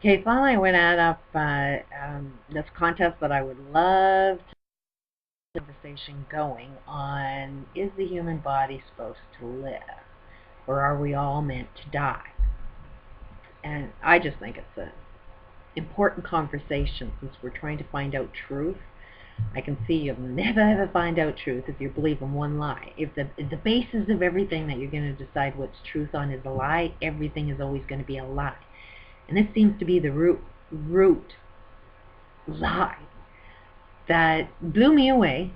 Okay, finally I would add up this contest that I would love to conversation going on: is the human body supposed to live, or are we all meant to die? And I just think it's an important conversation since we're trying to find out truth. I can see you'll never ever find out truth if you believe in one lie. If the basis of everything that you're going to decide what's truth on is a lie, everything is always going to be a lie. And this seems to be the root lie that blew me away.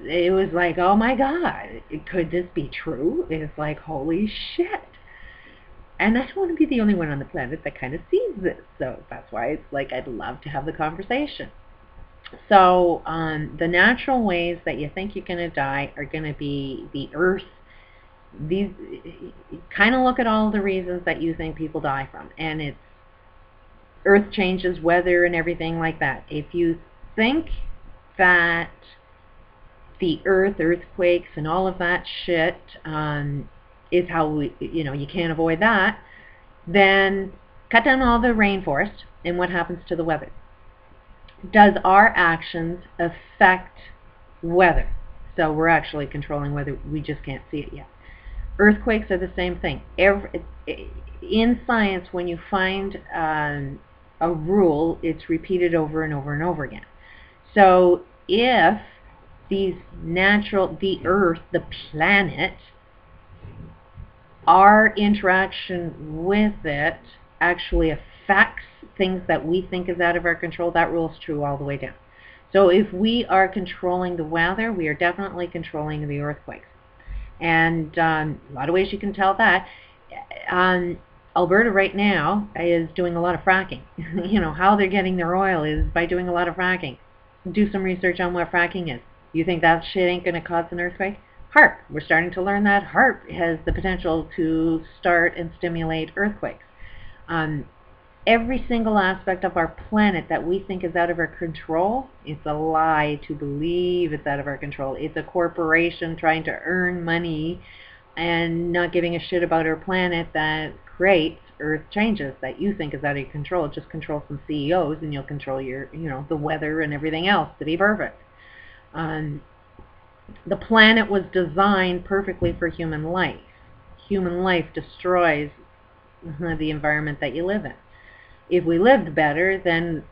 It was like, oh my God, could this be true? It's like, holy shit. And I don't want to be the only one on the planet that kind of sees this. So that's why it's like I'd love to have the conversation. So the natural ways that you think you're going to die are going to be the earth. These kind of look at all the reasons that you think people die from, and it's earth changes, weather, and everything like that. If you think that the earth, earthquakes, and all of that shit is how you can't avoid that, then cut down all the rainforest, and what happens to the weather? Does our actions affect weather? So we're actually controlling weather, we just can't see it yet. Earthquakes are the same thing. In science, when you find a rule, it's repeated over and over and over again. So if the earth, the planet, our interaction with it actually affects things that we think is out of our control, that rule is true all the way down. So if we are controlling the weather, we are definitely controlling the earthquakes. And a lot of ways you can tell that. Alberta right now is doing a lot of fracking. How they're getting their oil is by doing a lot of fracking. Do some research on what fracking is. You think that shit ain't going to cause an earthquake? HAARP. We're starting to learn that HAARP has the potential to start and stimulate earthquakes. Every single aspect of our planet that we think is out of our control, it's a lie to believe it's out of our control. It's a corporation trying to earn money and not giving a shit about our planet that creates earth changes that you think is out of your control. Just control some CEOs and you'll control your, the weather and everything else to be perfect. The planet was designed perfectly for human life. Human life destroys the environment that you live in. If we lived better, then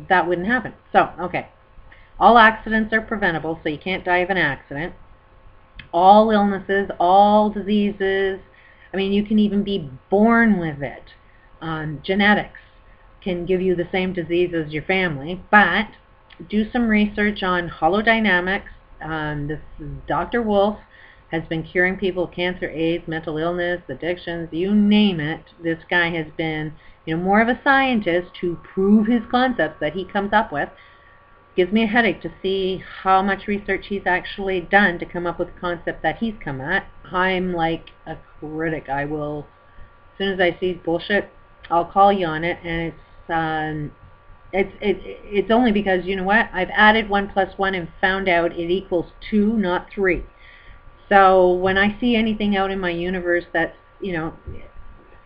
that wouldn't happen. So, okay. All accidents are preventable, so you can't die of an accident. All illnesses, all diseases, you can even be born with it. Genetics can give you the same disease as your family, but do some research on holodynamics. This is Dr. Wolf, has been curing people of cancer, AIDS, mental illness, addictions, you name it. This guy has been, more of a scientist to prove his concepts that he comes up with. Gives me a headache to see how much research he's actually done to come up with the concept that he's come at. I'm like a critic. I will, as soon as I see bullshit, I'll call you on it, and it's only because, you know what, I've added 1 plus 1 and found out it equals 2, not 3. So when I see anything out in my universe that's,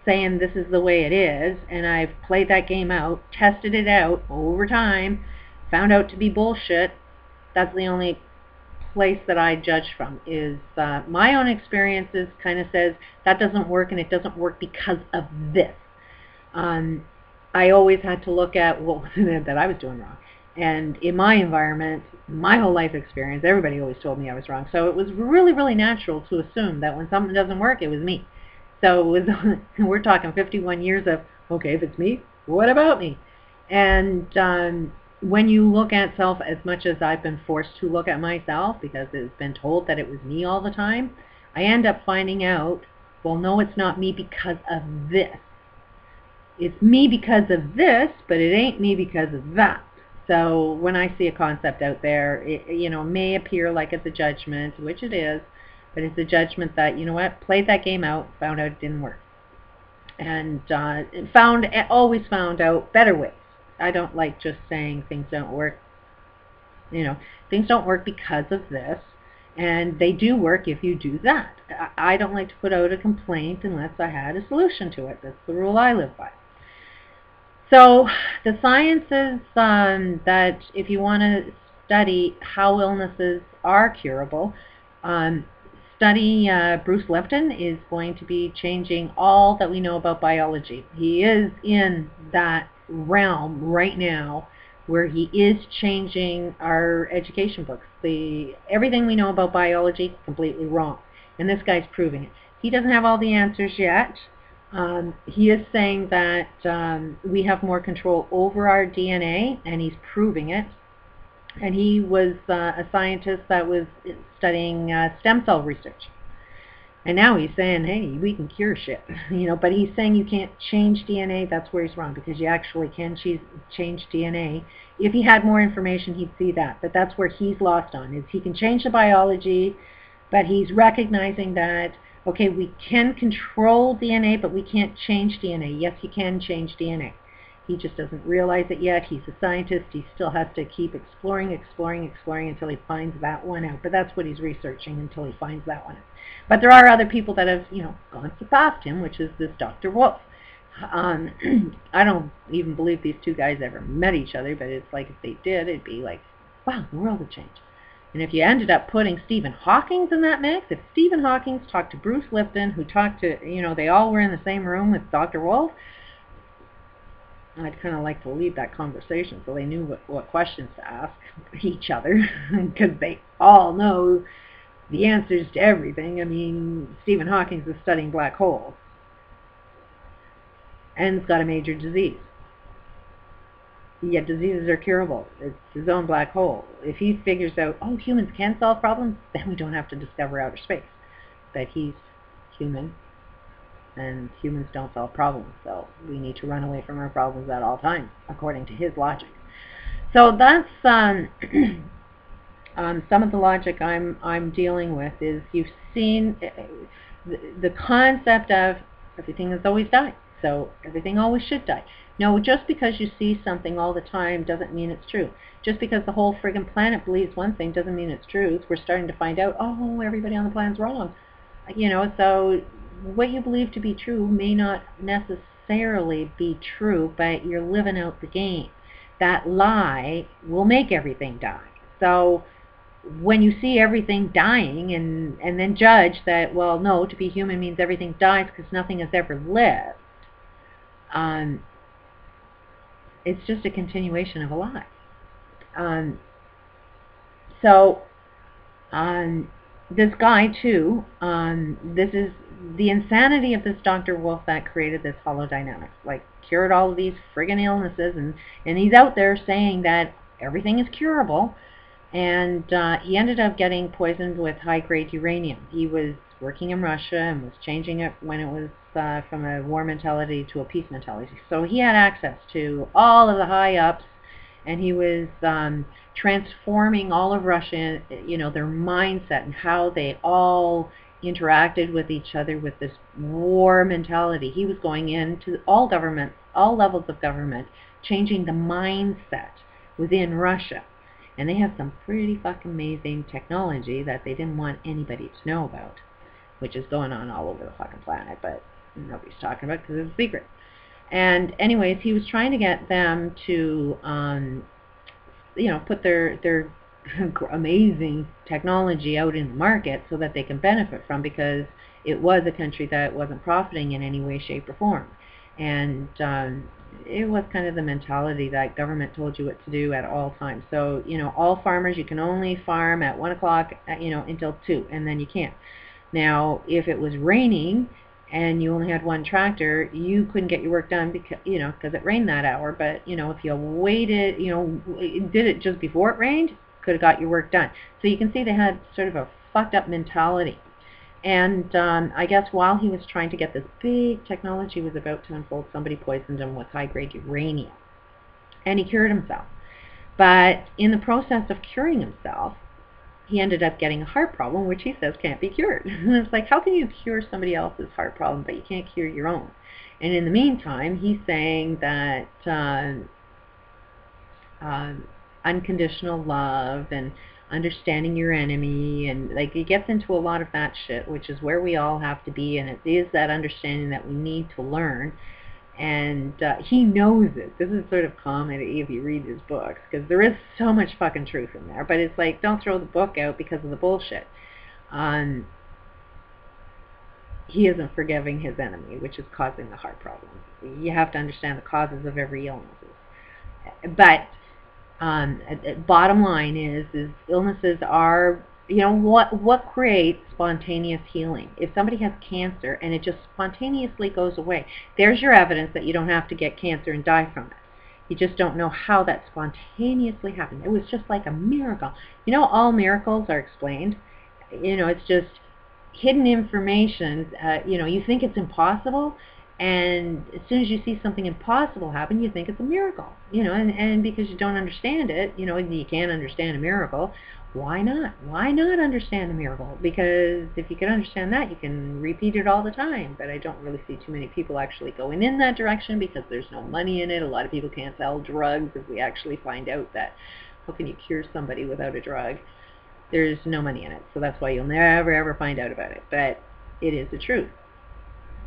saying this is the way it is, and I've played that game out, tested it out over time, found out to be bullshit, that's the only place that I judge from. Is my own experiences kind of says that doesn't work, and it doesn't work because of this. I always had to look at what was it that I was doing wrong. And in my environment, my whole life experience, everybody always told me I was wrong. So it was really, really natural to assume that when something doesn't work, it was me. So it was, we're talking 51 years of, okay, if it's me, what about me? And when you look at self as much as I've been forced to look at myself, because it's been told that it was me all the time, I end up finding out, well, no, it's not me because of this. It's me because of this, but it ain't me because of that. So when I see a concept out there, it may appear like it's a judgment, which it is, but it's a judgment that, played that game out, found out it didn't work. And always found out better ways. I don't like just saying things don't work. Things don't work because of this, and they do work if you do that. I don't like to put out a complaint unless I had a solution to it. That's the rule I live by. So the science is that if you want to study how illnesses are curable, um, study Bruce Lipton is going to be changing all that we know about biology. He is in that realm right now where he is changing our education books. Everything we know about biology, completely wrong. And this guy's proving it. He doesn't have all the answers yet. He is saying that we have more control over our DNA, and he's proving it. And he was a scientist that was studying stem cell research. And now he's saying, hey, we can cure shit, but he's saying you can't change DNA. That's where he's wrong, because you actually can change DNA. If he had more information, he'd see that. But that's where he's lost on, is he can change the biology, but he's recognizing that, okay, we can control DNA, but we can't change DNA. Yes, you can change DNA. He just doesn't realize it yet. He's a scientist. He still has to keep exploring until he finds that one out. But that's what he's researching, until he finds that one out. But there are other people that have, gone past him, which is this Dr. Wolf. I don't even believe these two guys ever met each other, but it's like if they did, it'd be like, wow, the world would change. And if you ended up putting Stephen Hawking in that mix, if Stephen Hawking talked to Bruce Lipton, who talked to, they all were in the same room with Dr. Wolf, I'd kind of like to lead that conversation so they knew what questions to ask each other, because they all know the answers to everything. I mean, Stephen Hawking is studying black holes, and it's got a major disease. Yet diseases are curable. It's his own black hole. If he figures out, oh, humans can solve problems, then we don't have to discover outer space. But he's human, and humans don't solve problems, so we need to run away from our problems at all times, according to his logic. So that's some of the logic I'm dealing with. Is you've seen the concept of everything has always died, so everything always should die. No, just because you see something all the time doesn't mean it's true. Just because the whole friggin' planet believes one thing doesn't mean it's true. We're starting to find out, oh, everybody on the planet's wrong. So what you believe to be true may not necessarily be true, but you're living out the game. That lie will make everything die. So when you see everything dying and then judge that, well, no, to be human means everything dies because nothing has ever lived, it's just a continuation of a lie. This guy, too, this is the insanity of this Dr. Wolf that created this holodynamics, like cured all of these friggin' illnesses, and he's out there saying that everything is curable, and he ended up getting poisoned with high-grade uranium. He was working in Russia and was changing it when it was from a war mentality to a peace mentality. So he had access to all of the high-ups, and he was transforming all of Russia, their mindset and how they all interacted with each other with this war mentality. He was going into all governments, all levels of government, changing the mindset within Russia. And they have some pretty fucking amazing technology that they didn't want anybody to know about, which is going on all over the fucking planet, but nobody's talking about it because it's a secret. And anyways, he was trying to get them to, put their amazing technology out in the market so that they can benefit from, because it was a country that wasn't profiting in any way, shape, or form. And it was kind of the mentality that government told you what to do at all times. So, all farmers, you can only farm at 1 o'clock, until 2, and then you can't. Now, if it was raining and you only had one tractor, you couldn't get your work done because it rained that hour. But if you waited, did it just before it rained, could have got your work done. So you can see they had sort of a fucked up mentality. And I guess while he was trying to get this big technology was about to unfold, somebody poisoned him with high-grade uranium, and he cured himself. But in the process of curing himself, he ended up getting a heart problem, which he says can't be cured. It's like, how can you cure somebody else's heart problem, but you can't cure your own? And in the meantime, he's saying that unconditional love and understanding your enemy, and like it gets into a lot of that shit, which is where we all have to be, and it is that understanding that we need to learn And he knows it. This is sort of comedy if you read his books, because there is so much fucking truth in there. But it's like, don't throw the book out because of the bullshit. He isn't forgiving his enemy, which is causing the heart problems. You have to understand the causes of every illness. But bottom line is illnesses are, what creates spontaneous healing? If somebody has cancer and it just spontaneously goes away, there's your evidence that you don't have to get cancer and die from it. You just don't know how that spontaneously happened. It was just like a miracle. All miracles are explained. It's just hidden information. You think it's impossible, and as soon as you see something impossible happen, you think it's a miracle. And because you don't understand it, you can't understand a miracle. Why not? Why not understand a miracle? Because if you can understand that, you can repeat it all the time. But I don't really see too many people actually going in that direction because there's no money in it. A lot of people can't sell drugs. If we actually find out that, how can you cure somebody without a drug? There's no money in it. So that's why you'll never ever find out about it. But it is the truth.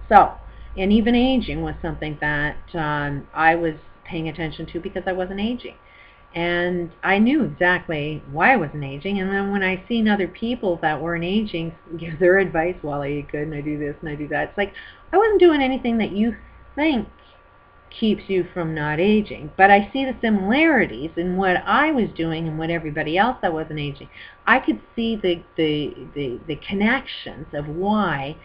So, and even aging was something that I was paying attention to because I wasn't aging. And I knew exactly why I wasn't aging. And then when I seen other people that weren't aging give their advice, well, I eat good and I do this and I do that. It's like, I wasn't doing anything that you think keeps you from not aging. But I see the similarities in what I was doing and what everybody else that wasn't aging. I could see the connections of why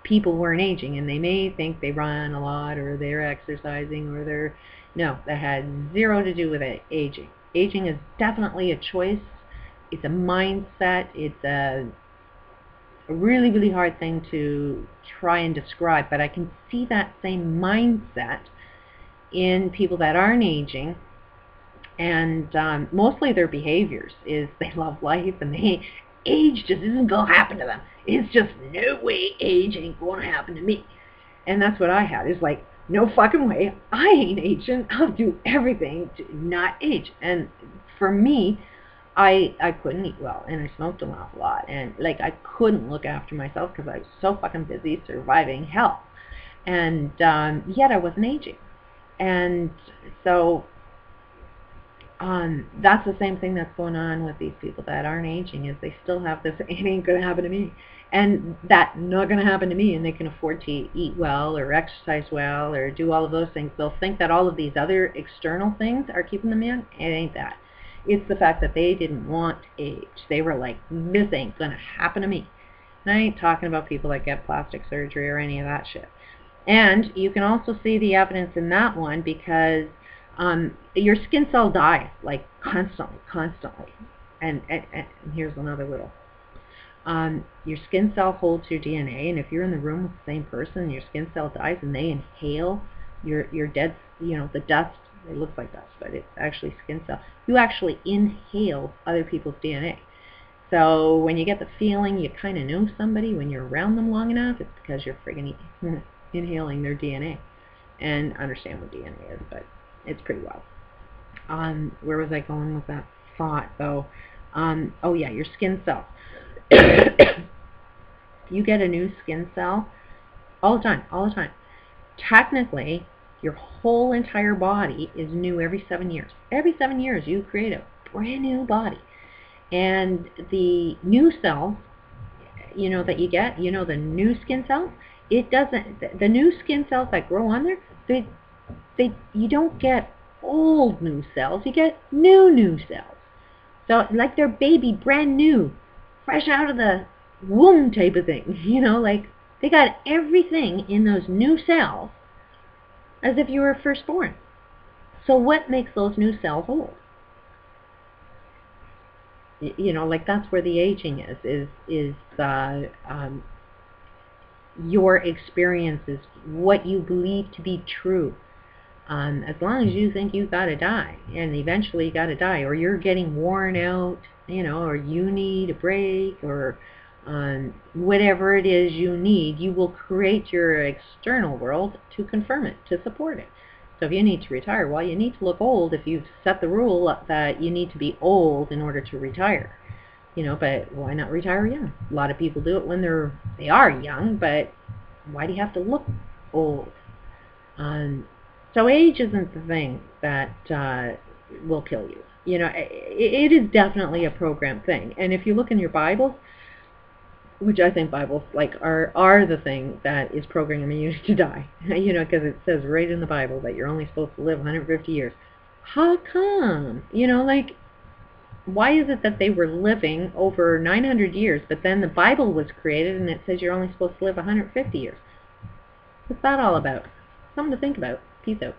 people weren't aging, and they may think they run a lot or they're exercising or they're, no, that had zero to do with it, aging. Aging is definitely a choice. It's a mindset. It's a really, really hard thing to try and describe, but I can see that same mindset in people that aren't aging, and mostly their behaviors is they love life and age just isn't going to happen to them. It's just no way age ain't going to happen to me. And that's what I had. It's like, no fucking way. I ain't aging. I'll do everything to not age. And for me, I couldn't eat well, and I smoked an awful lot. And like, I couldn't look after myself because I was so fucking busy surviving hell. And yet I wasn't aging. And so that's the same thing that's going on with these people that aren't aging, is they still have this, it ain't going to happen to me. And that not going to happen to me, and they can afford to eat well or exercise well or do all of those things. They'll think that all of these other external things are keeping them in. It ain't that. It's the fact that they didn't want age. They were like, this ain't going to happen to me. And I ain't talking about people that get plastic surgery or any of that shit. And you can also see the evidence in that one because your skin cell dies, like constantly. And here's another little. Your skin cell holds your DNA, and if you're in the room with the same person and your skin cell dies and they inhale your dead, the dust, it looks like dust, but it's actually skin cell. You actually inhale other people's DNA. So when you get the feeling you kind of know somebody when you're around them long enough, it's because you're friggin' inhaling their DNA. And understand what DNA is, but it's pretty wild. Where was I going with that thought, though? Oh yeah, your skin cell. You get a new skin cell all the time. Technically, your whole entire body is new every 7 years. Every 7 years, you create a brand new body. And the new cells, that you get, the new skin cells, it doesn't, the new skin cells that grow on there, you don't get old new cells, you get new cells. So like they're baby, brand new, fresh out of the womb type of thing, like they got everything in those new cells as if you were firstborn. So what makes those new cells old? Like that's where the aging is your experiences, what you believe to be true. As long as you think you gotta die, and eventually you gotta die, or you're getting worn out, or you need a break, or whatever it is you need, you will create your external world to confirm it, to support it. So if you need to retire, well, you need to look old if you've set the rule that you need to be old in order to retire. But why not retire young? A lot of people do it when they are young, but why do you have to look old? So age isn't the thing that will kill you. You know, it is definitely a programmed thing. And if you look in your Bibles, which I think Bibles like are the thing that is programming you to die. You know, because it says right in the Bible that you're only supposed to live 150 years. How come? You know, like, why is it that they were living over 900 years, but then the Bible was created and it says you're only supposed to live 150 years? What's that all about? Something to think about. Peace out.